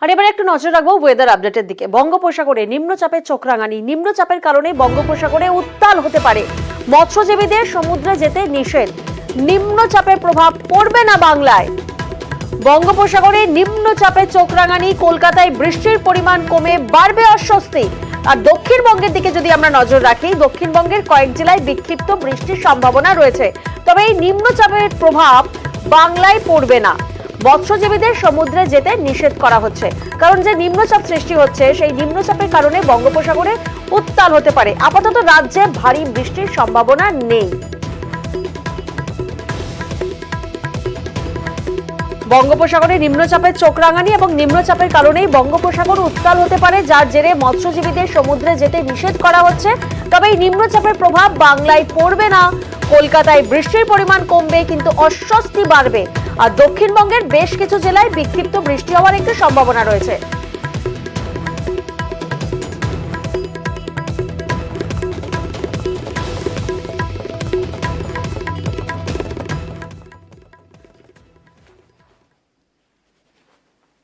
আর এবারে একটু নজর রাখবো ওয়েদার আপডেটের দিকে। বঙ্গোপসাগরে নিম্নচাপের চোখ রাঙানি, নিম্নচাপের কারণে বঙ্গোপসাগরে উত্তাল হতে পারে। মৎস্যজীবীদের সমুদ্রে যেতে নিষেধ। নিম্নচাপের প্রভাব পড়বে না বাংলায়। বঙ্গোপসাগরে নিম্নচাপের চোখ রাঙানি, কলকাতায় বৃষ্টির পরিমাণ কমে বাড়বে অস্বস্তি। আর দক্ষিণবঙ্গের দিকে যদি আমরা নজর রাখি, দক্ষিণবঙ্গের কয়েক জেলায় বিক্ষিপ্ত বৃষ্টির সম্ভাবনা রয়েছে। তবে এই নিম্নচাপের প্রভাব বাংলায় পড়বে না। মৎস্যজীবীদের সমুদ্রে যেতে নিষেধ করা হচ্ছে, কারণ যে নিম্নচাপ সৃষ্টি হচ্ছে সেই নিম্নচাপের কারণে বঙ্গোপসাগরে উত্তাল হতে পারে। আপাতত রাজ্যে ভারী বৃষ্টির সম্ভাবনা নেই। বঙ্গোপসাগরে নিম্নচাপের চোখ রাঙানি এবং নিম্নচাপের কারণেই বঙ্গোপসাগর উত্তাল হতে পারে, যার জেরে মৎস্যজীবীদের সমুদ্রে যেতে নিষেধ করা হচ্ছে। তবে এই নিম্নচাপের প্রভাব বাংলায় পড়বে না। কলকাতায় বৃষ্টির পরিমাণ কমবে, কিন্তু অস্বস্তি বাড়বে। আর দক্ষিণবঙ্গের বেশ কিছু জেলায় বিক্ষিপ্ত বৃষ্টি হওয়ার একটু সম্ভাবনা রয়েছে।